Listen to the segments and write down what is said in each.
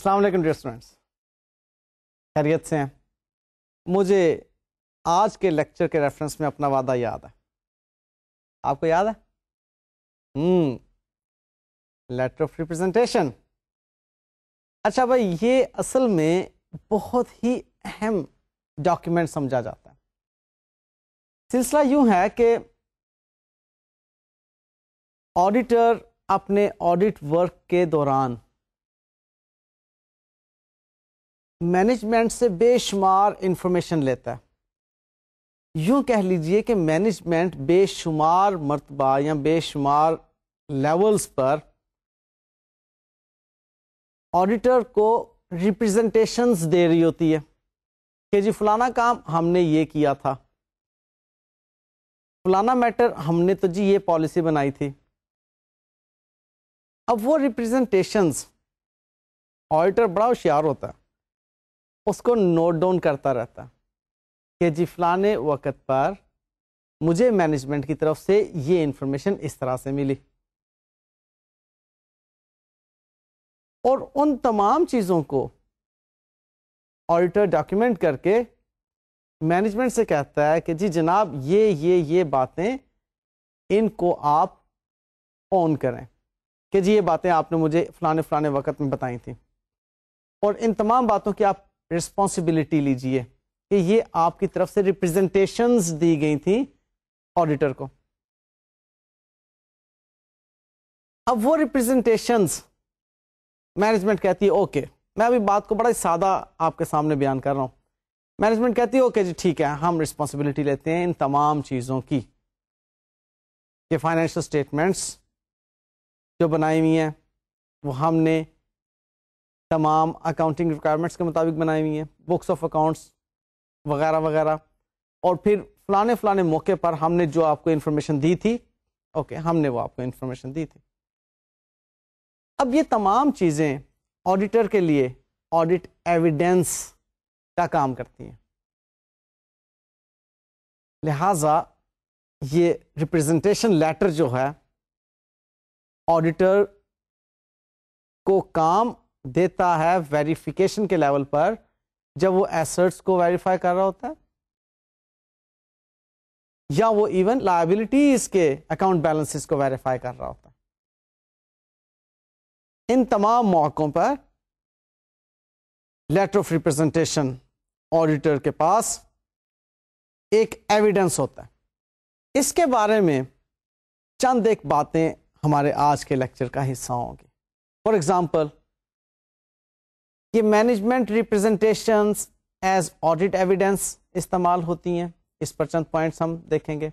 السلام علیکم dear students, خیریت سے ہیں؟ مجھے آج کے لیکچر کے ریفرنس میں اپنا وعدہ یاد ہے. آپ کو یاد ہے؟ Letter of representation. اچھا بھائی، یہ اصل میں بہت ہی اہم ڈاکیومنٹ سمجھا جاتا ہے. سلسلہ یوں ہے کہ آڈیٹر اپنے آڈٹ ورک کے دوران مینجمنٹ سے بے شمار انفارمیشن لیتا ہے. یوں کہہ لیجئے کہ مینجمنٹ بے شمار مرتبہ یا بے شمار لیولز پر آڈیٹر کو ریپرزنٹیشنز دے رہی ہوتی ہے کہ جی فلانا کام ہم نے یہ کیا تھا، فلانا میٹر ہم نے تو جی یہ پالیسی بنائی تھی. اب وہ ریپرزنٹیشنز آڈیٹر بڑا ہوشیار ہوتا ہے، اس کو نوٹ ڈاؤن کرتا رہتا ہے کہ جی فلانے وقت پر مجھے مینجمنٹ کی طرف سے یہ انفارمیشن اس طرح سے ملی. اور ان تمام چیزوں کو آڈیٹر ڈاکیومنٹ کر کے مینجمنٹ سے کہتا ہے کہ جی جناب یہ باتیں ان کو آپ اون کریں کہ جی یہ باتیں آپ نے مجھے فلانے وقت میں بتائی تھیں، اور ان تمام باتوں کی آپ رسپانسبلٹی لیجئے کہ یہ آپ کی طرف سے ریپرزنٹیشنز دی گئی تھیں آڈیٹر کو. اب وہ ریپرزنٹیشنز مینجمنٹ کہتی ہے اوکے، میں ابھی بات کو بڑا ہی سادہ آپ کے سامنے بیان کر رہا ہوں. مینجمنٹ کہتی ہے اوکے جی ٹھیک ہے، ہم رسپانسبلٹی لیتے ہیں ان تمام چیزوں کی کہ فائنینشل اسٹیٹمنٹس جو بنائی ہوئی ہیں وہ ہم نے تمام اکاؤنٹنگ ریکوائرمنٹس کے مطابق بنائی ہوئی ہیں، بکس آف اکاؤنٹس وغیرہ وغیرہ، اور پھر فلانے موقع پر ہم نے جو آپ کو انفارمیشن دی تھی، اوکے ہم نے وہ آپ کو انفارمیشن دی تھی. اب یہ تمام چیزیں آڈیٹر کے لیے آڈٹ ایویڈنس کا کام کرتی ہیں. لہذا یہ ریپرزنٹیشن لیٹر جو ہے آڈیٹر کو کام دیتا ہے ویریفیکیشن کے لیول پر، جب وہ ایسٹس کو ویریفائی کر رہا ہوتا ہے یا وہ ایون لائبلٹیز کے اکاؤنٹ بیلنسز کو ویریفائی کر رہا ہوتا ہے. ان تمام موقعوں پر لیٹر آف ریپرزنٹیشن آڈیٹر کے پاس ایک ایویڈنس ہوتا ہے. اس کے بارے میں چند ایک باتیں ہمارے آج کے لیکچر کا حصہ ہوں گی. فار ایگزامپل، یہ management representations as audit evidence استعمال ہوتی ہیں، اس پر چند پوائنٹس ہم دیکھیں گے.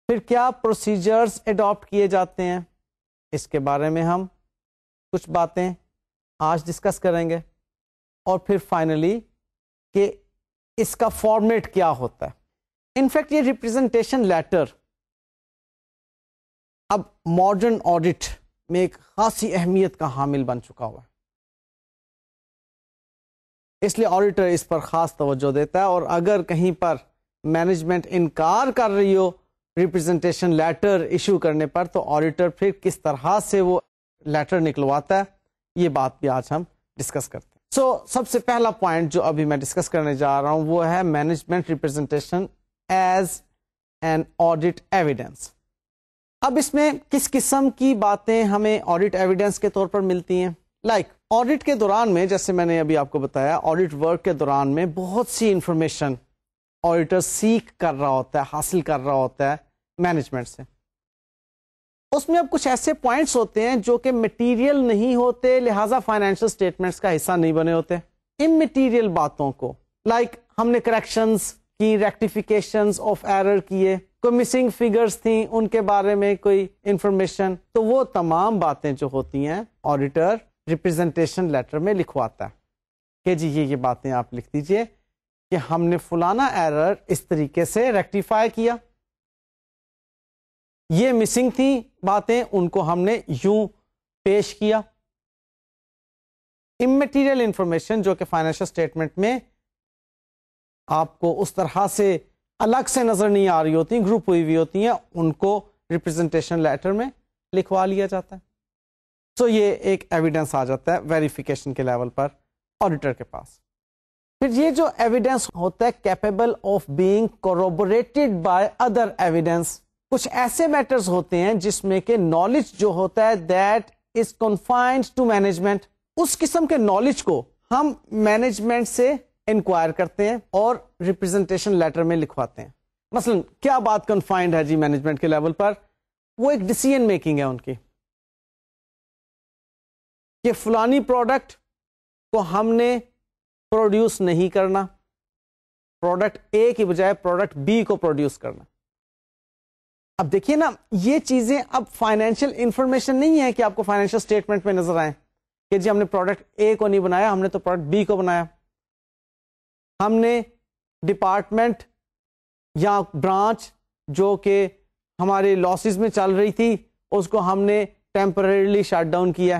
پھر کیا پروسیجرز اڈاپٹ کیے جاتے ہیں، اس کے بارے میں ہم کچھ باتیں آج ڈسکس کریں گے. اور پھر فائنلی کہ اس کا فارمیٹ کیا ہوتا ہے. انفیکٹ یہ ریپرزنٹیشن لیٹر اب ماڈرن آڈٹ میں ایک خاصی اہمیت کا حامل بن چکا ہوا ہے، اس لیے آڈیٹر اس پر خاص توجہ دیتا ہے. اور اگر کہیں پر مینجمنٹ انکار کر رہی ہو ریپرزنٹیشن لیٹر ایشو کرنے پر، تو آڈیٹر پھر کس طرح سے وہ لیٹر نکلواتا ہے، یہ بات بھی آج ہم ڈسکس کرتے ہیں. سب سے پہلا پوائنٹ جو ابھی میں ڈسکس کرنے جا رہا ہوں وہ ہے management representation as an audit evidence. اب اس میں کس قسم کی باتیں ہمیں آڈٹ ایویڈنس کے طور پر ملتی ہیں؟ آڈٹ کے دوران میں، جیسے میں نے ابھی آپ کو بتایا، آڈٹ ورک کے دوران میں بہت سی انفارمیشن آڈیٹر سیکھ کر رہا ہوتا ہے، حاصل کر رہا ہوتا ہے مینجمنٹ سے. اس میں اب کچھ ایسے پوائنٹس ہوتے ہیں جو کہ مٹیریل نہیں ہوتے، لہٰذا فائنینشل اسٹیٹمنٹس کا حصہ نہیں بنے ہوتے. امٹیریل باتوں کو ہم نے کریکشنز کی، ریکٹیفیکیشنز آف ایرر کیے، کوئی مسنگ فگرز تھیں ان کے بارے میں کوئی انفارمیشن، تو وہ تمام باتیں جو ہوتی ہیں آڈیٹر ریپرزنٹیشن لیٹر میں لکھواتا ہے کہ جی یہ باتیں آپ لکھ دیجئے کہ ہم نے فلانا ایرر اس طریقے سے ریکٹیفائی کیا، یہ مسنگ تھیں باتیں ان کو ہم نے یوں پیش کیا. امٹیریل انفارمیشن جو کہ فائنینشل اسٹیٹمنٹ میں آپ کو اس طرح سے الگ سے نظر نہیں آ رہی ہوتی، گروپ ہوئی ہوئی ہوتی ہیں، ان کو ریپرزنٹیشن لیٹر میں لکھوا لیا جاتا ہے. سو یہ ایک ایویڈنس آ جاتا ہے ویریفیکیشن کے لیول پر آڈیٹر کے پاس. پھر یہ جو ایویڈنس ہوتا ہے capable of being corroborated by other evidence. کچھ ایسے میٹرز ہوتے ہیں جس میں کہ نالج جو ہوتا ہے that is confined to management. اس قسم کے نالج کو ہم مینجمنٹ سے انکوائر کرتے ہیں اور ریپرزنٹیشن لیٹر میں لکھواتے ہیں. مثلا کیا بات کنفائنڈ ہے جی مینجمنٹ کے لیول پر؟ وہ ایک ڈیسیژن میکنگ ہے ان کی کہ فلانی پروڈکٹ کو ہم نے پروڈیوس نہیں کرنا، پروڈکٹ اے کی بجائے پروڈکٹ بی کو پروڈیوس کرنا. اب دیکھیے نا، یہ چیزیں اب فائنینشیل انفارمیشن نہیں ہے کہ آپ کو فائنینشیل اسٹیٹمنٹ میں نظر آئیں کہ جی ہم نے پروڈکٹ اے کو نہیں بنایا، ہم نے تو پروڈکٹ بی کو بنایا. ہم نے ڈپارٹمنٹ یا برانچ جو کہ ہمارے لاسز میں چل رہی تھی اس کو ہم نے ٹیمپرریلی شٹ ڈاؤن کیا.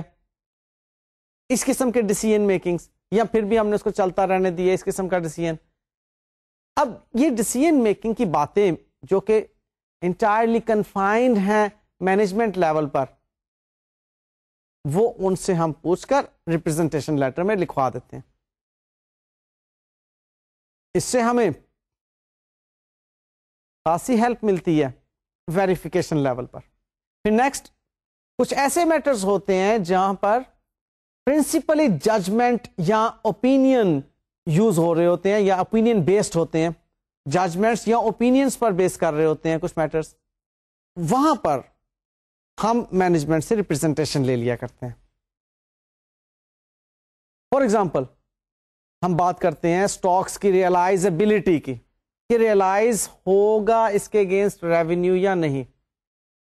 اس قسم کے ڈیسیژن میکنگز، یا پھر بھی ہم نے اس کو چلتا رہنے دیا، اس قسم کا ڈیسیژن. اب یہ ڈیسیژن میکنگ کی باتیں جو کہ انٹائرلی کنفائنڈ ہیں مینجمنٹ لیول پر، وہ ان سے ہم پوچھ کر ریپرزنٹیشن لیٹر میں لکھوا دیتے ہیں. اس سے ہمیں خاصی ہیلپ ملتی ہے ویریفیکیشن لیول پر. پھر نیکسٹ کچھ ایسے میٹرز ہوتے ہیں جہاں پر پرنسپلی ججمنٹ یا اوپینین یوز ہو رہے ہوتے ہیں یا اوپینین بیسڈ ہوتے ہیں، ججمنٹس یا اوپینینس پر بیس کر رہے ہوتے ہیں کچھ میٹرز. وہاں پر ہم مینجمنٹ سے ریپرزنٹیشن لے لیا کرتے ہیں. فار ایگزامپل ہم بات کرتے ہیں سٹاکس کی ریئلائزبلٹی کی، کہ ریئلائز ہوگا اس کے اگینسٹ ریونیو یا نہیں.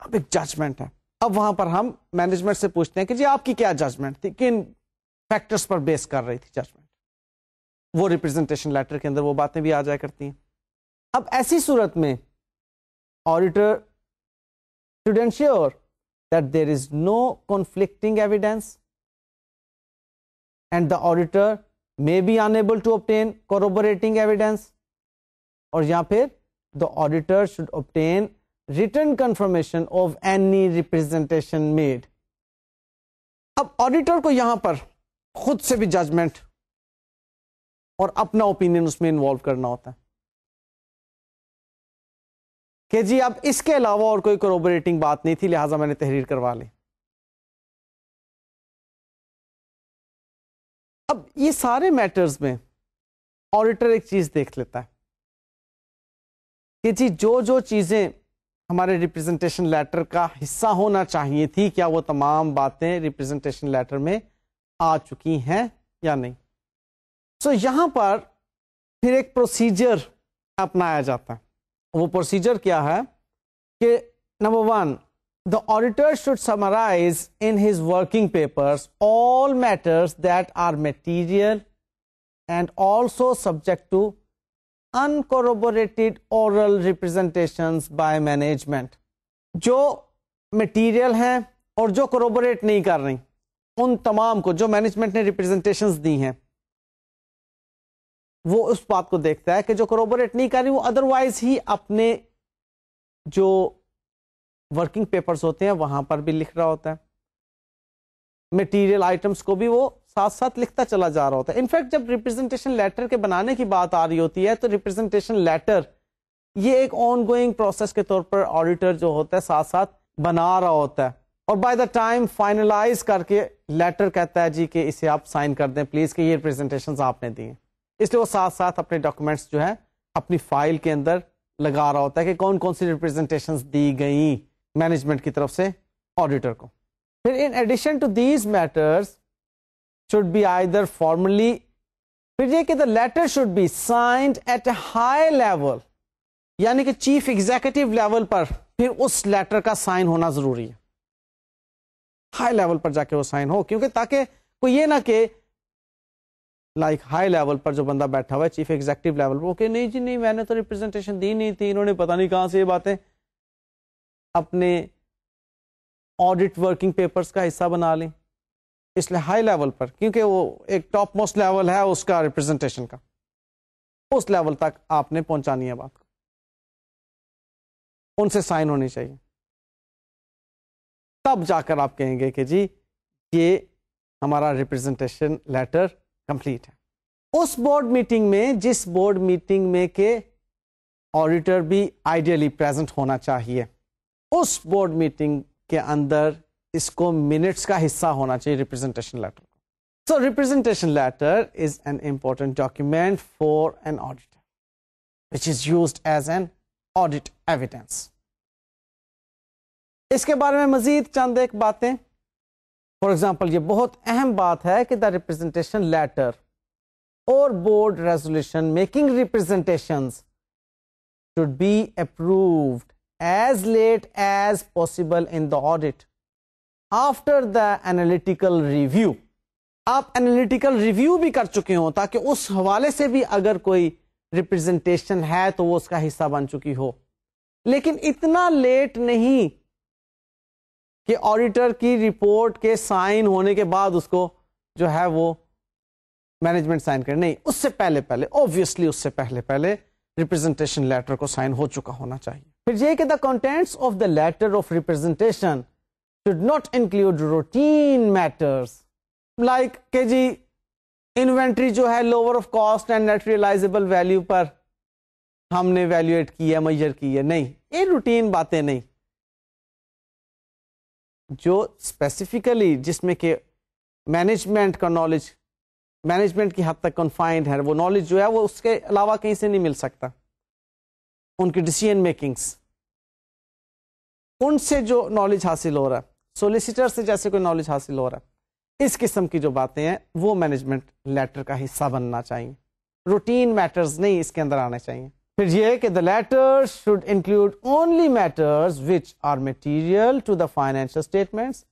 اب ایک ججمنٹ ہے. اب وہاں پر ہم مینجمنٹ سے پوچھتے ہیں کہ جی آپ کی کیا ججمنٹ تھی، کن فیکٹرز پر بیس کر رہی تھی ججمنٹ. وہ ریپرزنٹیشن لیٹر کے اندر وہ باتیں بھی آ جایا کرتی ہیں. اب ایسی صورت میں auditor should ensure that there is no conflicting evidence and the auditor may be unable to obtain corroborating evidence, اور یہاں پھر the auditor should obtain written confirmation of any representation made. اب آڈیٹر کو یہاں پر خود سے بھی ججمنٹ اور اپنا اوپینین اس میں انوالو کرنا ہوتا ہے کہ جی اب اس کے علاوہ اور کوئی کروبریٹنگ بات نہیں تھی لہٰذا میں نے تحریر کروا لی. اب یہ سارے میٹرز میں آڈیٹر ایک چیز دیکھ لیتا ہے کہ جی جو چیزیں ہمارے ریپرزنٹیشن لیٹر کا حصہ ہونا چاہیے تھی، کیا وہ تمام باتیں ریپرزنٹیشن لیٹر میں آ چکی ہیں یا نہیں. سو یہاں پر پھر ایک پروسیجر اپنایا جاتا ہے. وہ پروسیجر کیا ہے کہ number 1، the auditor should summarize in his working papers all matters that are material and also subject to uncorroborated oral representations by management. جو مٹیریل ہیں اور جو کروبوریٹ نہیں کر رہی ان تمام کو جو مینجمنٹ نے ریپرزنٹیشنز دی ہیں وہ اس بات کو دیکھتا ہے کہ جو کروبوریٹ نہیں کر رہی وہ ادروائز ہی اپنے جو ورکنگ پیپرز ہوتے ہیں وہاں پر بھی لکھ رہا ہوتا ہے. مٹیریل آئٹمس کو بھی وہ ساتھ ساتھ لکھتا چلا جا رہا ہوتا ہے. انفیکٹ جب ریپرزنٹیشن لیٹر کے بنانے کی بات آ رہی ہوتی ہے تو ریپرزنٹیشن لیٹر یہ ایک آن گوئنگ پروسیس کے طور پر آڈیٹر جو ہوتا ہے ساتھ ساتھ بنا رہا ہوتا ہے، اور بائی دا ٹائم فائنلائز کر کے لیٹر کہتا ہے جی کہ اسے آپ سائن کر دیں پلیز کہ یہ ریپرزنٹیشنز آپ نے دی ہیں. اس لیے وہ ساتھ ساتھ اپنے ڈاکومنٹس جو ہے اپنی فائل کے اندر لگا رہا ہوتا ہے کہ کون کون سی ریپرزنٹیشنز دی گئیں مینجمنٹ کی طرف سے آڈیٹر کو. پھر in addition to these matters should be either formally، پھر یہ کہ the letter should be signed at a high level، یعنی کہ چیف ایگزیکٹو لیول پر پھر اس لیٹر کا سائن ہونا ضروری ہے. ہائی لیول پر جا کے وہ سائن ہو، کیونکہ تاکہ کوئی یہ نہ کہ لائک ہائی لیول پر جو بندہ بیٹھا ہوا ہے چیف ایگزیکٹو لیول پر، کہ نہیں جی نہیں میں نے تو ریپرزنٹیشن دی نہیں تھی، انہوں نے پتہ نہیں کہاں سے یہ باتیں اپنے آڈٹ ورکنگ پیپرز کا حصہ بنا لیں. اس لیے ہائی لیول پر، کیونکہ وہ ایک ٹاپ موسٹ لیول ہے اس کا ریپرزنٹیشن کا، اس لیول تک آپ نے پہنچانی ہے بات کو، ان سے سائن ہونی چاہیے. تب جا کر آپ کہیں گے کہ جی یہ ہمارا ریپرزنٹیشن لیٹر کمپلیٹ ہے. اس بورڈ میٹنگ میں, جس بورڈ میٹنگ میں کہ آڈیٹر بھی آئیڈیلی پریزنٹ ہونا چاہیے, اس بورڈ میٹنگ کے اندر اس کو منٹس کا حصہ ہونا چاہیے ریپرزنٹیشن لیٹر کو. So representation letter is an important document for an auditor which is used as an audit evidence. اس کے بارے میں مزید چند ایک باتیں. فار ایگزامپل یہ بہت اہم بات ہے کہ دا ریپرزنٹیشن لیٹر اور board resolution making representations should be approved as late as possible in the audit after the analytical review. آپ انالیٹیکل ریویو بھی کر چکے ہوں تاکہ اس حوالے سے بھی اگر کوئی ریپرزنٹیشن ہے تو وہ اس کا حصہ بن چکی ہو, لیکن اتنا لیٹ نہیں کہ آڈیٹر کی رپورٹ کے سائن ہونے کے بعد اس کو جو ہے وہ مینجمنٹ سائن کرے. نہیں, اس سے پہلے obviously اس سے پہلے ریپرزنٹیشن لیٹر کو سائن ہو چکا ہونا چاہیے. پھر یہ کہ the contents of the letter of representation should not include routine matters like کہ جی انوینٹری جو ہے lower of cost and net realisable value پر ہم نے ویلیویٹ کی ہے, میجر کی ہے. نہیں, یہ روٹین باتیں نہیں. جو اسپیسیفکلی جس میں کہ مینجمنٹ کا نالج مینجمنٹ کی حد تک کنفائنڈ ہے, وہ نالج جو ہے وہ اس کے علاوہ کہیں سے نہیں مل سکتا. ان کی ڈیسیژن میکنگس, ان سے جو نالج حاصل ہو رہا ہے, سولیسیٹر سے جیسے کوئی نالج حاصل ہو رہا ہے, اس قسم کی جو باتیں ہیں وہ مینجمنٹ لیٹر کا حصہ بننا چاہیے. روٹین میٹرز نہیں اس کے اندر آنے چاہیے. پھر یہ کہ the letter should include only matters which are material to the financial statements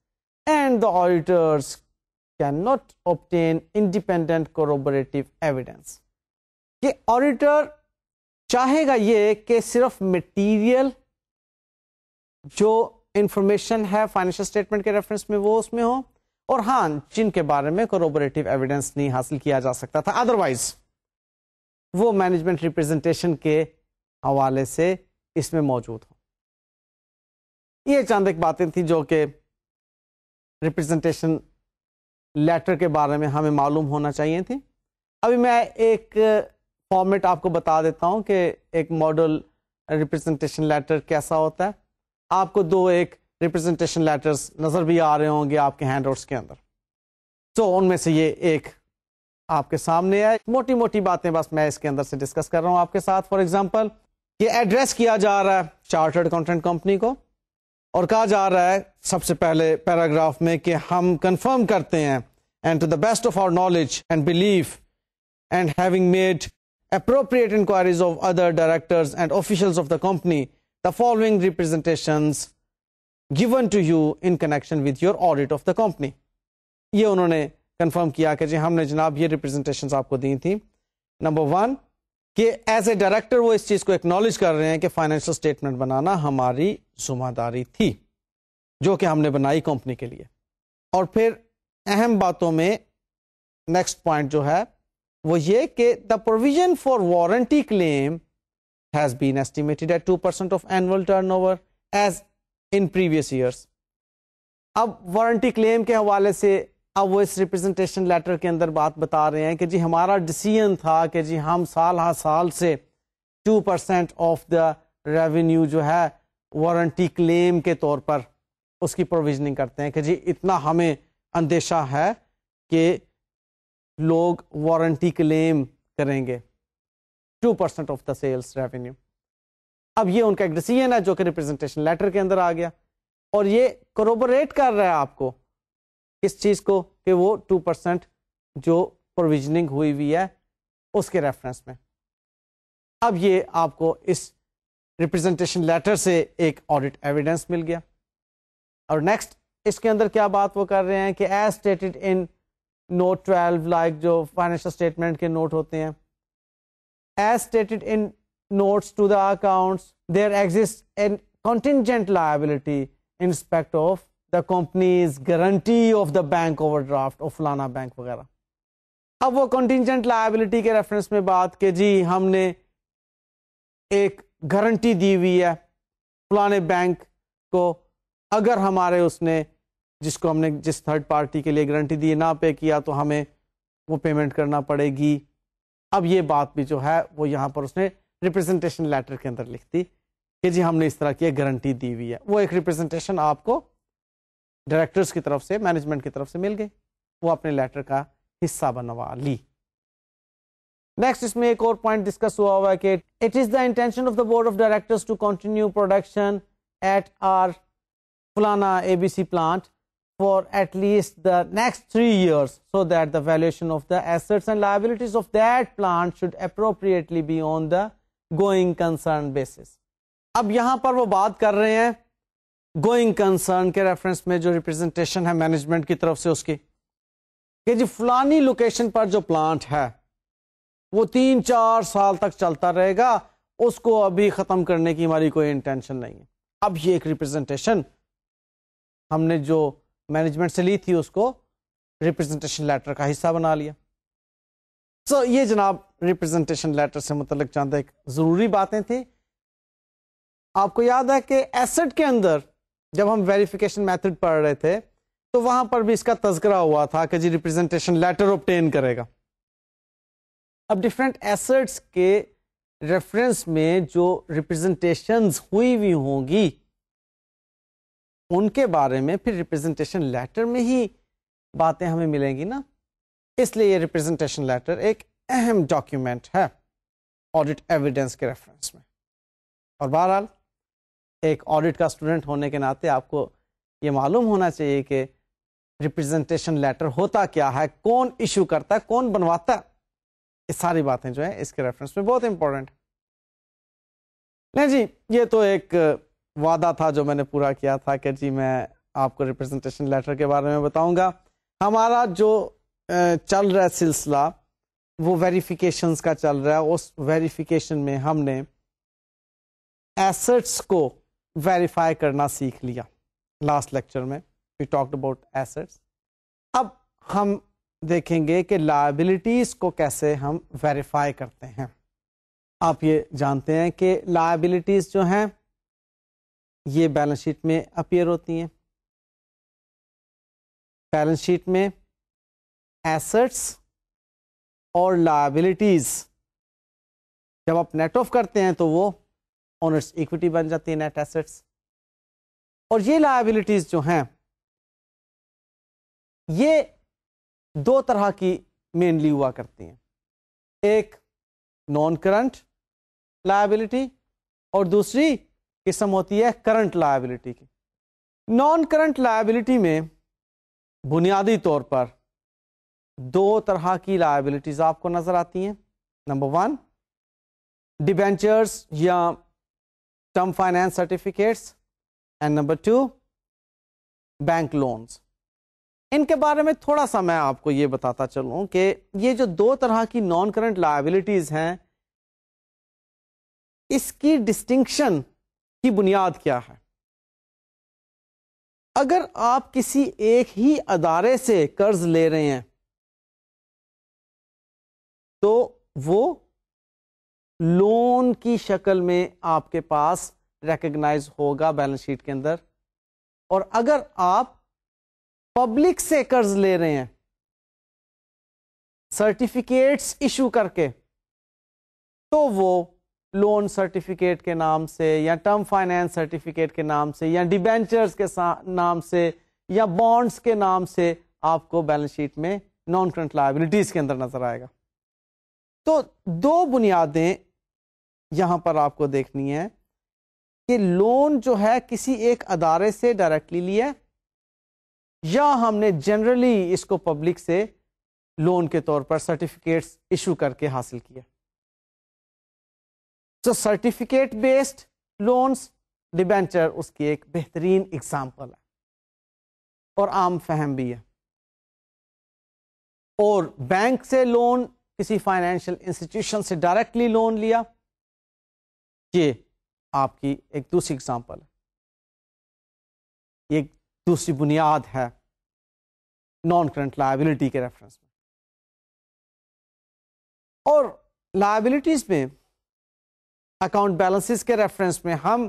and the auditors cannot obtain independent corroborative evidence. کہ آڈیٹر چاہے گا یہ کہ صرف مٹیریل جو انفارمیشن ہے فائنینشیل اسٹیٹمنٹ کے ریفرنس میں وہ اس میں ہو, اور ہاں جن کے بارے میں کوروبریٹو ایویڈنس نہیں حاصل کیا جا سکتا تھا ادروائز وہ مینجمنٹ ریپرزنٹیشن کے حوالے سے اس میں موجود ہوں. یہ چند ایک باتیں تھیں جو کہ ریپرزنٹیشن لیٹر کے بارے میں ہمیں معلوم ہونا چاہیے تھی. ابھی میں ایک فارمیٹ آپ کو بتا دیتا ہوں کہ ایک ماڈل ریپرزنٹیشن لیٹر کیسا ہوتا ہے. آپ کو دو ایک ریپرزنٹیشن لیٹرز نظر بھی آ رہے ہوں گے آپ کے ہینڈ آؤٹس کے اندر. سو ان میں سے یہ ایک آپ کے سامنے ہے. موٹی موٹی باتیں بس میں اس کے اندر سے ڈسکس کر رہا ہوں آپ کے ساتھ. فار ایگزامپل یہ ایڈریس کیا جا رہا ہے چارٹرڈ اکاؤنٹنٹ کمپنی کو, اور کہا جا رہا ہے سب سے پہلے پیراگراف میں کہ ہم کنفرم کرتے ہیں and to the best of our knowledge and belief and having made appropriate inquiries of other directors and officials of the company, the following representations given to you in connection with your audit of the company. یہ انہوں نے confirm کیا کہ جی ہم نے جناب یہ representations آپ کو دی تھی. نمبر 1 کہ ایز اے ڈائریکٹر وہ اس چیز کو ایکنالج کر رہے ہیں کہ فائنینشیل اسٹیٹمنٹ بنانا ہماری ذمہ داری تھی جو کہ ہم نے بنائی کمپنی کے لیے. اور پھر اہم باتوں میں نیکسٹ پوائنٹ جو ہے وہ یہ کہ the provision for warranty claim has been estimated at 2% of annual turnover as in previous years. اب وارنٹی کلیم کے حوالے سے اب وہ اس ریپرزنٹیشن لیٹر کے اندر بات بتا رہے ہیں کہ جی ہمارا ڈیسیژن تھا کہ جی ہم سال ہر سال سے 2% آف دا ریونیو جو ہے وارنٹی کلیم کے طور پر اس کی پروویژننگ کرتے ہیں کہ جی اتنا ہمیں اندیشہ ہے کہ لوگ وارنٹی کلیم کریں گے 2% آف دا سیلز ریونیو. اب یہ ان کا ایک ڈیسیژن ہے جو کہ ریپرزنٹیشن لیٹر کے اندر آ گیا, اور یہ کروبوریٹ کر رہا ہے آپ کو اس چیز کو کہ وہ 2% جو پروویژننگ ہوئی ہے اس کے ریفرنس میں. اب یہ آپ کو اس ریپرزنٹیشن لیٹر سے ایک آڈٹ ایویڈنس مل گیا. اور نیکسٹ اس کے اندر کیا بات وہ کر رہے ہیں کہ as stated in note 12 like جو فائنینشیل اسٹیٹمنٹ کے نوٹ ہوتے ہیں, as stated in notes to the accounts there exists a contingent liability in respect of the company's guarantee of the bank overdraft of فلانا bank وغیرہ. اب وہ contingent liability کے reference میں بات کہ جی ہم نے ایک گارنٹی دی ہوئی ہے فلانے بینک کو, اگر ہمارے اس نے جس کو ہم نے جس تھرڈ پارٹی کے لیے گارنٹی دی نہ پے کیا تو ہمیں وہ پیمنٹ کرنا پڑے گی. اب یہ بات بھی جو ہے وہ یہاں پر اس نے ریپرزنٹیشن لیٹر کے اندر لکھ دی کہ جی ہم نے اس طرح کی گارنٹی دی ہوئی ہے. وہ ایک ریپرزنٹیشن آپ کو ڈائریکٹرز کی طرف سے, مینجمنٹ کی طرف سے مل گئی, وہ اپنے لیٹر کا حصہ بنوا لی. نیکسٹ اس میں ایک اور پوائنٹ ڈسکس ہوا ہوا ہے کہ it is the intention of the board of directors to continue production at our فلانا ABC plant for at least the next 3 years so that the valuation of the assets and liabilities of that plant should appropriately be on the going concern basis. اب یہاں پر وہ بات کر رہے ہیں going concern کے reference میں جو ریپرزنٹیشن ہے مینجمنٹ کی طرف سے اس کی کہ جی فلانی لوکیشن پر جو پلانٹ ہے وہ 3-4 سال تک چلتا رہے گا, اس کو ابھی ختم کرنے کی ہماری کوئی انٹینشن نہیں ہے. اب یہ ایک ریپرزنٹیشن ہم نے جو مینجمنٹ سے لی تھی اس کو ریپرزنٹیشن لیٹر کا حصہ بنا لیا. سو یہ جناب ریپرزنٹیشن لیٹر سے متعلق چاند ایک ضروری باتیں تھیں. آپ کو یاد ہے کہ ایسٹ کے اندر جب ہم ویریفیکیشن میتھڈ پڑھ رہے تھے تو وہاں پر بھی اس کا تذکرہ ہوا تھا کہ جی ریپرزنٹیشن لیٹر اوبٹین کرے گا. اب ڈفرینٹ ایسٹس کے ریفرنس میں جو ریپرزنٹیشنز ہوئی ہوں گی ان کے بارے میں پھر ریپرزنٹیشن لیٹر میں ہی باتیں ہمیں ملیں گی نا. اس لیے یہ ریپرزنٹیشن لیٹر ایک اہم ڈاکیومنٹ ہے آڈٹ ایویڈنس کے ریفرنس میں. اور بہرحال ایک آڈٹ کا اسٹوڈنٹ ہونے کے ناطے آپ کو یہ معلوم ہونا چاہیے کہ ریپرزنٹیشن لیٹر ہوتا کیا ہے, کون ایشو کرتا ہے, کون بنواتا ہے. یہ ساری باتیں جو ہیں اس کے ریفرنس میں بہت امپورٹنٹ. نہیں جی یہ تو ایک وعدہ تھا جو میں نے پورا کیا تھا کہ جی میں آپ کو ریپرزنٹیشن لیٹر کے بارے میں بتاؤں گا. ہمارا جو چل رہا ہے سلسلہ وہ ویریفیکیشنز کا چل رہا ہے. اس ویریفیکیشن میں ہم نے ایسٹس کو ویریفائی کرنا سیکھ لیا. لاسٹ لیکچر میں وی ٹاکڈ اباؤٹ ایسٹس. اب ہم دیکھیں گے کہ لائبلٹیز کو کیسے ہم ویریفائی کرتے ہیں. آپ یہ جانتے ہیں کہ لائبلٹیز جو ہیں یہ بیلنس شیٹ میں اپیئر ہوتی ہیں. بیلنس شیٹ میں ایسٹس اور لائبلٹیز جب آپ نیٹ آف کرتے ہیں تو وہ اونرز ایکوٹی بن جاتی ہے, نیٹ ایسٹس. اور یہ لائبلٹیز جو ہیں یہ 2 طرح کی مینلی ہوا کرتی ہیں. ایک نان کرنٹ لائبلٹی اور دوسری قسم ہوتی ہے کرنٹ لائبلٹی کی. نان کرنٹ لائبلٹی میں بنیادی طور پر 2 طرح کی لائبلٹیز آپ کو نظر آتی ہیں. نمبر 1 ڈیبینچرز یا term finance certificates and number 2 bank loans. ان کے بارے میں تھوڑا سا میں آپ کو یہ بتاتا چلوں کہ یہ جو 2 طرح کی نان کرنٹ لائبلٹیز ہیں اس کی ڈسٹنکشن کی بنیاد کیا ہے. اگر آپ کسی ایک ہی ادارے سے قرض لے رہے ہیں تو وہ لون کی شکل میں آپ کے پاس ریکگنائز ہوگا بیلنس شیٹ کے اندر. اور اگر آپ پبلک سے قرض لے رہے ہیں سرٹیفکیٹس ایشو کر کے تو وہ لون سرٹیفکیٹ کے نام سے یا ٹرم فائنانس سرٹیفکیٹ کے نام سے یا ڈیبینچرز کے نام سے یا بانڈز کے نام سے آپ کو بیلنس شیٹ میں نان کرنٹ لائبلٹیز کے اندر نظر آئے گا. تو 2 بنیادیں یہاں پر آپ کو دیکھنی ہے کہ لون جو ہے کسی ایک ادارے سے ڈائریکٹلی لیا یا ہم نے جنرلی اس کو پبلک سے لون کے طور پر سرٹیفکیٹس ایشو کر کے حاصل کیا. تو سرٹیفکیٹ بیسڈ لونز ڈیبینچر اس کی ایک بہترین اگزامپل ہے اور عام فہم بھی ہے. اور بینک سے لون کسی فائنینشیل انسٹیٹیوشن سے ڈائریکٹلی لون لیا یہ آپ کی ایک دوسری اگزامپل ہے. یہ ایک دوسری بنیاد ہے نان کرنٹ لائبلٹی کے ریفرنس میں. اور لائبلٹیز میں اکاؤنٹ بیلنسز کے ریفرنس میں ہم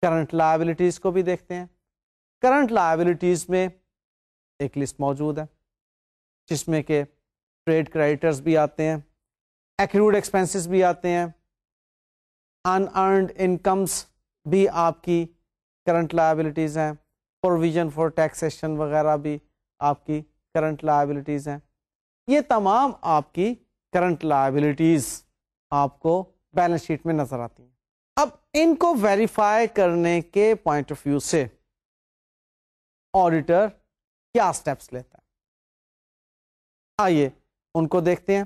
کرنٹ لائبلٹیز کو بھی دیکھتے ہیں کرنٹ لائبلٹیز میں ایک لسٹ موجود ہے جس میں کہ ٹریڈ کریڈیٹرز بھی آتے ہیں, ایکروڈ ایکسپینسز بھی آتے ہیں, ان ارنڈ انکمز بھی آپ کی کرنٹ لائبلٹیز ہیں, پروویژن فار ٹیکسیشن وغیرہ بھی آپ کی کرنٹ لائبلٹیز ہیں. یہ تمام آپ کی کرنٹ لائبلٹیز آپ کو بیلنس شیٹ میں نظر آتی ہیں. اب ان کو ویریفائی کرنے کے پوائنٹ آف ویو سے آڈیٹر کیا سٹیپس لیتا ہے, آئیے ان کو دیکھتے ہیں.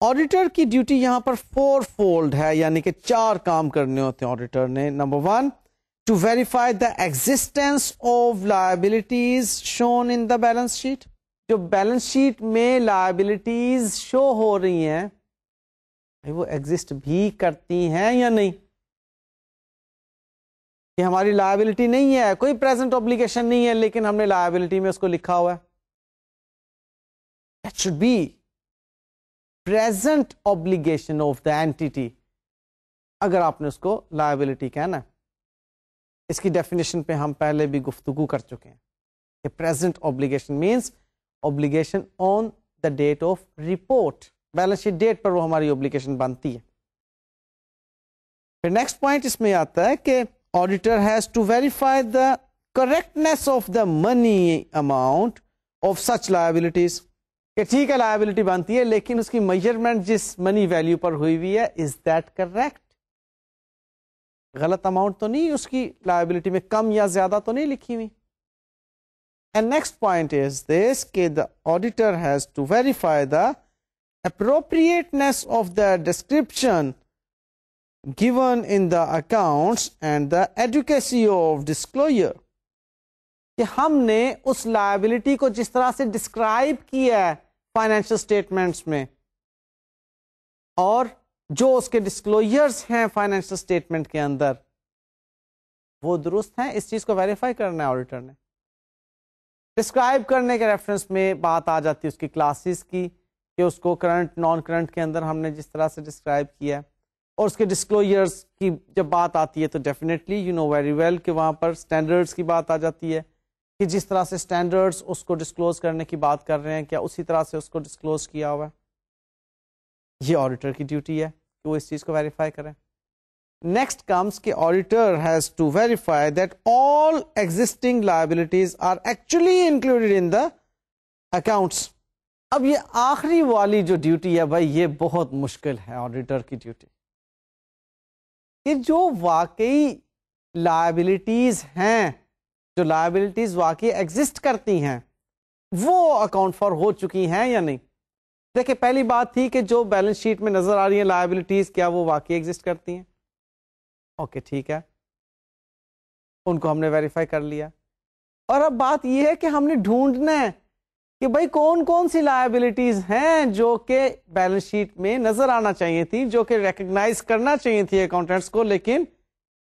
آڈیٹر کی ڈیوٹی یہاں پر 4 فولڈ ہے, یعنی کہ 4 کام کرنے ہوتے ہیں آڈیٹر نے. Number 1, to verify the existence of liabilities shown in the balance sheet. جو بیلنس شیٹ میں لائبلٹیز شو ہو رہی ہیں وہ ایگزسٹ بھی کرتی ہیں یا نہیں. کہ ہماری لائبلٹی نہیں ہے, کوئی پریزنٹ obligation نہیں ہے, لیکن ہم نے لائبلٹی میں اس کو لکھا ہوا ہے. That should be present obligation of the entity. اگر آپ نے اس کو لائبلٹی کہنا ہے, اس کی ڈیفینیشن پہ ہم پہلے بھی گفتگو کر چکے ہیں کہ present obligation means obligation on the date of report. Balance sheet date پر وہ ہماری obligation بنتی ہے. پھر نیکسٹ پوائنٹ اس میں آتا ہے کہ auditor has to verify the correctness of the money amount of such liabilities. کہ ٹھیک ہے لائبلٹی بنتی ہے لیکن اس کی میجرمنٹ جس منی ویلیو پر ہوئی ہوئی ہے, از دیٹ کریکٹ؟ غلط اماؤنٹ تو نہیں اس کی لائبلٹی میں, کم یا زیادہ تو نہیں لکھی ہوئی. And next point is this کہ the auditor has to verify the appropriateness of the description given in the accounts and the adequacy of disclosure. کہ ہم نے اس لائبلٹی کو جس طرح سے ڈسکرائب کیا ہے فائنینشیل اسٹیٹمنٹس میں اور جو اس کے ڈسکلوجرز ہیں فائنینشیل اسٹیٹمنٹ کے اندر وہ درست ہیں, اس چیز کو ویریفائی کرنا ہے آڈیٹر نے. ڈسکرائب کرنے کے ریفرنس میں بات آ جاتی ہے اس کی کلاسز کی, کہ اس کو کرنٹ نان کرنٹ کے اندر ہم نے جس طرح سے ڈسکرائب کیا ہے, اور اس کے ڈسکلوجرز کی جب بات آتی ہے تو definitely you know very well کہ وہاں پر اسٹینڈرڈس کی بات آ جاتی ہے کہ جس طرح سے اسٹینڈرڈس اس کو ڈسکلوز کرنے کی بات کر رہے ہیں کیا اسی طرح سے اس کو ڈسکلوز کیا ہوا ہے. یہ آڈیٹر کی ڈیوٹی ہے کہ وہ اس چیز کو ویریفائی کریں. نیکسٹ کمس کہ auditor has to verify that all existing liabilities are actually included in the accounts. اب یہ آخری والی جو ڈیوٹی ہے بھائی یہ بہت مشکل ہے آڈیٹر کی ڈیوٹی, کہ جو واقعی لائبلٹیز ہیں, جو لائبلٹیز واقعی ایگزسٹ کرتی ہیں وہ اکاؤنٹ فار ہو چکی ہیں یا نہیں. دیکھیں پہلی بات تھی کہ جو بیلنس شیٹ میں نظر آ رہی ہیں لائبلٹیز کیا وہ واقعی ایگزسٹ کرتی ہیں. اوکے ٹھیک ہے, ان کو ہم نے ویریفائی کر لیا. اور اب بات یہ ہے کہ ہم نے ڈھونڈنا ہے کہ بھائی کون کون سی لائبلٹیز ہیں جو کہ بیلنس شیٹ میں نظر آنا چاہیے تھی, جو کہ ریکگنائز کرنا چاہیے تھی اکاؤنٹنٹس کو, لیکن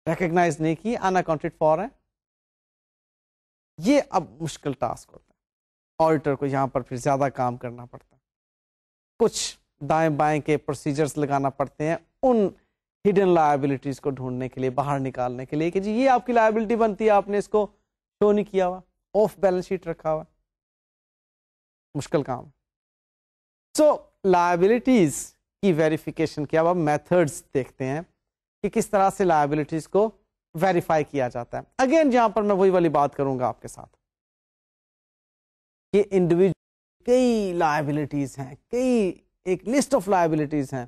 ریکگنائز نہیں کی, ان اکاؤنٹڈ فار ہیں. یہ اب مشکل ٹاسک ہوتا ہے آڈیٹر کو, یہاں پر پھر زیادہ کام کرنا پڑتا ہے, کچھ دائیں بائیں کے پروسیجرز لگانا پڑتے ہیں ان ہڈن لائبلٹیز کو ڈھونڈنے کے لیے, باہر نکالنے کے لیے کہ جی یہ آپ کی لائبلٹی بنتی ہے, آپ نے اس کو شو نہیں کیا ہوا, آف بیلنس شیٹ رکھا ہوا. مشکل کام. سو لائبلٹیز کی ویریفیکیشن کے اب ہم میتھڈز دیکھتے ہیں کہ کس طرح سے لائبلٹیز کو ویریفائی کیا جاتا ہے. اگین یہاں پر میں وہی والی بات کروں گا آپ کے ساتھ کہ انڈیویجول کئی لائبلٹیز ہیں, کئی ایک لسٹ آف لائبلٹیز ہیں,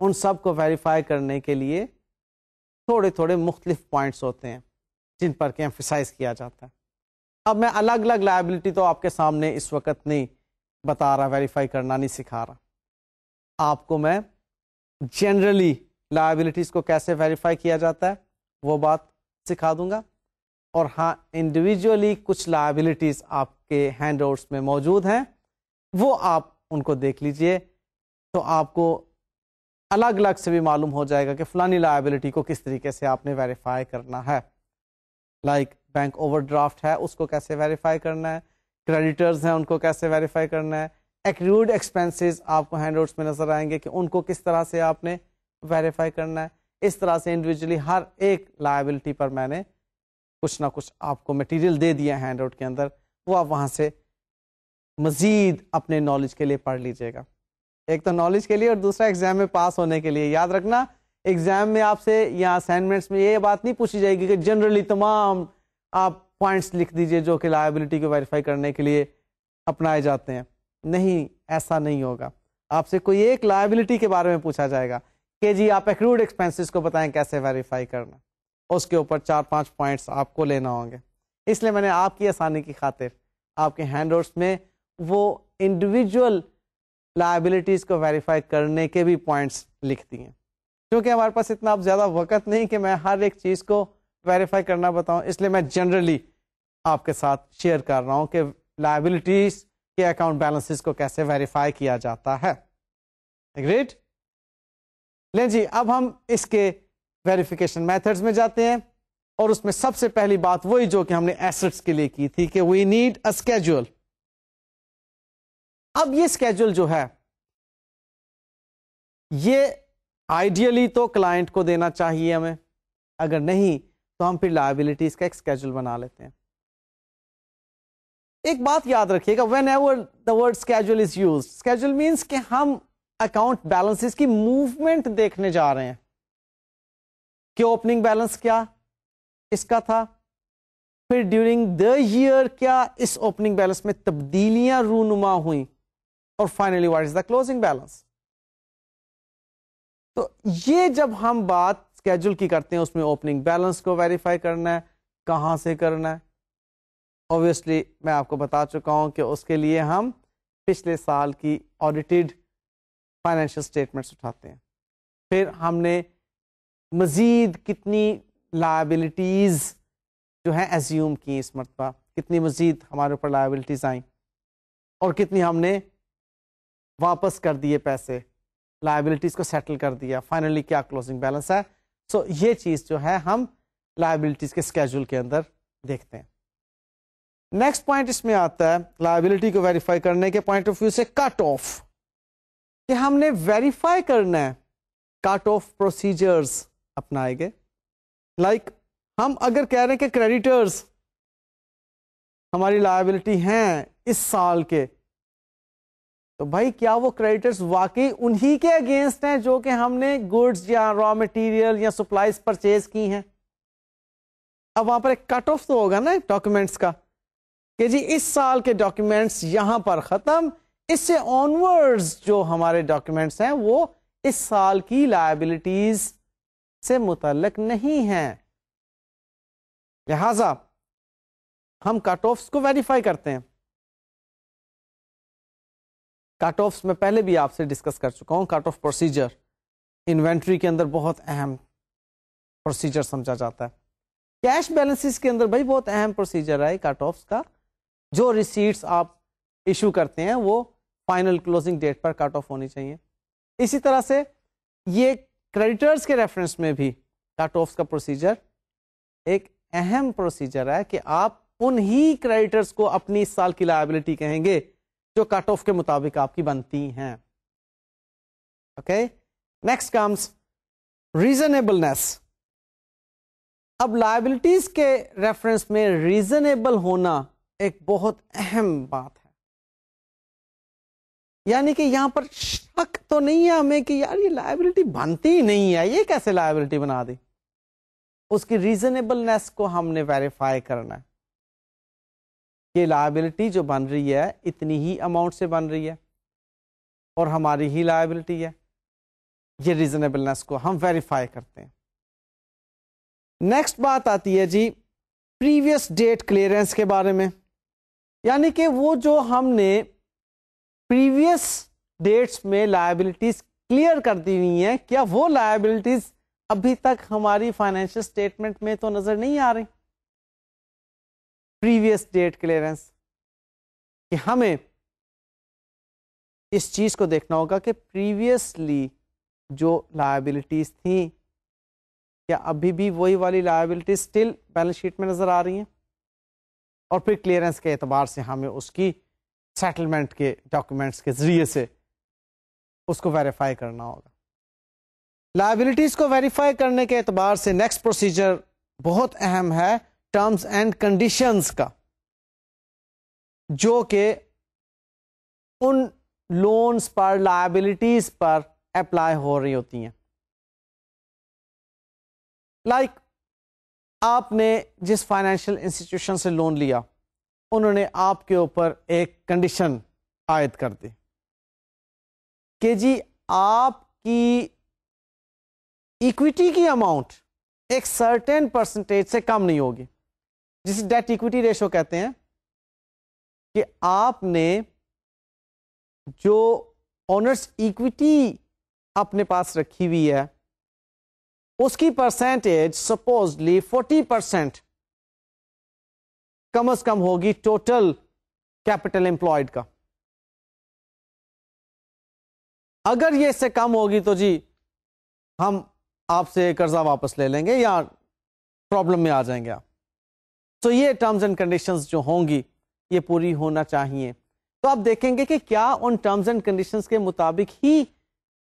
ان سب کو ویریفائی کرنے کے لیے تھوڑے تھوڑے مختلف پوائنٹس ہوتے ہیں جن پر کہ ایمفیسائز کیا جاتا ہے. اب میں الگ الگ لائبلٹی تو آپ کے سامنے اس وقت نہیں بتا رہا, ویریفائی کرنا نہیں سکھا رہا, آپ کو میں جنرلی لائبلٹیز کو کیسے ویریفائی کیا جاتا ہے وہ بات سکھا دوں گا. اور ہاں انڈیویجولی کچھ لائبلٹیز آپ کے ہینڈ آؤٹس میں موجود ہیں, وہ آپ ان کو دیکھ لیجئے تو آپ کو الگ الگ سے بھی معلوم ہو جائے گا کہ فلانی لائبلٹی کو کس طریقے سے آپ نے ویریفائی کرنا ہے. لائک بینک اوور ڈرافٹ ہے, اس کو کیسے ویریفائی کرنا ہے, کریڈیٹرز ہیں ان کو کیسے ویریفائی کرنا ہے, ایکروڈ ایکسپینسز آپ کو ہینڈ آؤٹس میں نظر آئیں گے کہ ان کو کس طرح سے آپ نے ویریفائی کرنا ہے. اس طرح سے انڈیویجولی ہر ایک لائبلٹی پر میں نے کچھ نہ کچھ آپ کو مٹیریل دے دیا ہینڈ آؤٹ کے اندر، وہ آپ وہاں سے مزید اپنے نالج کے لیے پڑھ لیجیے گا. ایک تو نالج کے لیے اور دوسرا ایگزام میں پاس ہونے کے لیے. یاد رکھنا ایگزام میں آپ سے یا اسائنمنٹس میں یہ بات نہیں پوچھی جائے گی کہ جنرلی تمام آپ پوائنٹس لکھ دیجئے جو کہ لائبلٹی کو ویریفائی کرنے کے لیے اپنائے جاتے ہیں. نہیں، ایسا نہیں ہوگا. آپ سے کوئی ایک لائبلٹی کے بارے میں پوچھا جائے گا کہ جی آپ ایکروڈ ایکسپینسز کو بتائیں کیسے ویریفائی کرنا، اس کے اوپر 4-5 پوائنٹس آپ کو لینا ہوں گے. اس لیے میں نے آپ کی آسانی کی خاطر آپ کے ہینڈ آؤٹس میں وہ انڈیویجول لائبلٹیز کو ویریفائی کرنے کے بھی پوائنٹس لکھ دیے ہیں. کیونکہ ہمارے پاس اتنا اب زیادہ وقت نہیں کہ میں ہر ایک چیز کو ویریفائی کرنا بتاؤں، اس لیے میں جنرلی آپ کے ساتھ شیئر کر رہا ہوں کہ لائبلٹیز کے اکاؤنٹ بیلنسز کو کیسے ویریفائی کیا جاتا ہے. اگریڈ؟ لیں جی، اب ہم اس کے ویریفیکیشن میتھڈز میں جاتے ہیں، اور اس میں سب سے پہلی بات وہی جو کہ ہم نے ایسٹس کے لیے کی تھی کہ وی نیڈ اے اسکیجول. اب یہ اسکیجول جو ہے یہ آئیڈیلی تو کلائنٹ کو دینا چاہیے ہمیں، اگر نہیں تو ہم پھر لائبلٹیز کا ایک اسکیجول بنا لیتے ہیں. ایک بات یاد رکھیے گا، whenever the word schedule is used, schedule means کہ ہم اکاؤنٹ بیلنسز کی موومنٹ دیکھنے جا رہے ہیں کہ اوپننگ بیلنس کیا اس کا تھا، پھر ڈیورنگ دا ایئر کیا اس اوپننگ بیلنس میں تبدیلیاں رونما ہوئیں، اور finally what is the closing balance. تو یہ جب ہم بات اسکیجول کی کرتے ہیں اس میں اوپننگ بیلنس کو ویریفائی کرنا ہے. کہاں سے کرنا ہے؟ اوبویسلی میں آپ کو بتا چکا ہوں کہ اس کے لیے ہم پچھلے سال کی آڈیٹڈ فائنینشیل اسٹیٹمنٹس اٹھاتے ہیں. پھر ہم نے مزید کتنی لائبلٹیز جو ہیں ایزیوم کی اس مرتبہ، کتنی مزید ہمارے اوپر لائبلٹیز آئیں، اور کتنی ہم نے واپس کر دیے پیسے، لائبلٹیز کو سیٹل کر دیا، فائنلی کیا کلوزنگ بیلنس ہے. سو یہ چیز جو ہے ہم لائبلٹیز کے اسکیجول کے اندر دیکھتے ہیں. نیکسٹ پوائنٹ اس میں آتا ہے لائبلٹی کو ویریفائی کرنے کے پوائنٹ آف ویو سے کٹ آف، کہ ہم نے ویریفائی کرنا ہے کٹ آف پروسیجرز اپنائے گے. لائک ہم اگر کہہ رہے ہیں کہ کریڈیٹرز ہماری لائبلٹی ہیں اس سال کے، تو بھائی کیا وہ کریڈیٹرز واقعی انہی کے اگینسٹ ہیں جو کہ ہم نے گڈز یا را مٹیریل یا سپلائز پرچیز کی ہیں؟ اب وہاں پر ایک کٹ آف تو ہوگا نا ڈاکیومنٹس کا کہ جی اس سال کے ڈاکیومنٹس یہاں پر ختم، اس سے آنورڈز جو ہمارے ڈاکیومنٹس ہیں وہ اس سال کی لائبلٹیز سے متعلق نہیں ہیں. لہذا ہم کٹ آفس کو ویریفائی کرتے ہیں. کٹ آفس میں پہلے بھی آپ سے ڈسکس کر چکا ہوں. کٹ آف پروسیجر انوینٹری کے اندر بہت اہم پروسیجر سمجھا جاتا ہے. کیش بیلنسز کے اندر بھائی بہت اہم پروسیجر ہے کٹ آفس کا. جو ریسیٹس آپ ایشو کرتے ہیں وہ فائنل کلوزنگ ڈیٹ پر کٹ آف ہونی چاہیے. اسی طرح سے یہ کریڈیٹرز کے ریفرنس میں بھی کٹ آفس کا پروسیجر ایک اہم پروسیجر ہے کہ آپ انہی کریڈیٹرز کو اپنی اس سال کی لائبلٹی کہیں گے جو کٹ آف کے مطابق آپ کی بنتی ہیں. Okay, next comes reasonableness. اب لائبلٹیز کے ریفرنس میں ریزنیبل ہونا ایک بہت اہم بات ہے. یعنی کہ یہاں پر شک تو نہیں ہے ہمیں کہ یار یہ لائبلٹی بنتی ہی نہیں ہے، یہ کیسے لائبلٹی بنا دی. اس کی ریزنیبلنس کو ہم نے ویریفائی کرنا ہے کہ لائبلٹی جو بن رہی ہے اتنی ہی اماؤنٹ سے بن رہی ہے اور ہماری ہی لائبلٹی ہے. یہ ریزنیبلنس کو ہم ویریفائی کرتے ہیں. نیکسٹ بات آتی ہے جی پریویس ڈیٹ کلیئرنس کے بارے میں. یعنی کہ وہ جو ہم نے پریویس ڈیٹس میں لائبلٹیز کلیئر کر دی ہوئی ہیں، کیا وہ لائبلٹیز ابھی تک ہماری فائنینشیل اسٹیٹمنٹ میں تو نظر نہیں آ رہی. پریویس ڈیٹ کلیئرنس کہ ہمیں اس چیز کو دیکھنا ہوگا کہ پریویسلی جو لائبلٹیز تھیں کیا ابھی بھی وہی والی لائبلٹیز اسٹل بیلنس شیٹ میں نظر آ رہی ہیں، اور پھر کلیئرنس کے اعتبار سے ہمیں اس کی سیٹلمنٹ کے ڈاکومنٹس کے ذریعے سے اس کو ویریفائی کرنا ہوگا. لائبلٹیز کو ویریفائی کرنے کے اعتبار سے نیکسٹ پروسیجر بہت اہم ہے ٹرمز اینڈ کنڈیشنز کا جو کہ ان لونز پر لائبلٹیز پر اپلائی ہو رہی ہوتی ہیں. لائک آپ نے جس فائنینشیل انسٹیٹیوشن سے لون لیا انہوں نے آپ کے اوپر ایک کنڈیشن عائد کر دی کہ جی آپ کی ایکویٹی کی اماؤنٹ ایک سرٹن پرسنٹیج سے کم نہیں ہوگی, جسے ڈیٹ ایکویٹی ریشو کہتے ہیں, کہ آپ نے جو اونرز ایکویٹی اپنے پاس رکھی ہوئی ہے اس کی پرسنٹیج سپوزلی 40% کم از کم ہوگی ٹوٹل کیپٹل امپلائڈ کا. اگر یہ اس سے کم ہوگی تو جی ہم آپ سے قرضہ واپس لے لیں گے یا پرابلم میں آ جائیں گے آپ. تو یہ ٹرمز اینڈ کنڈیشنز جو ہوں گی یہ پوری ہونا چاہیے. تو آپ دیکھیں گے کہ کیا ان ٹرمز اینڈ کنڈیشنز کے مطابق ہی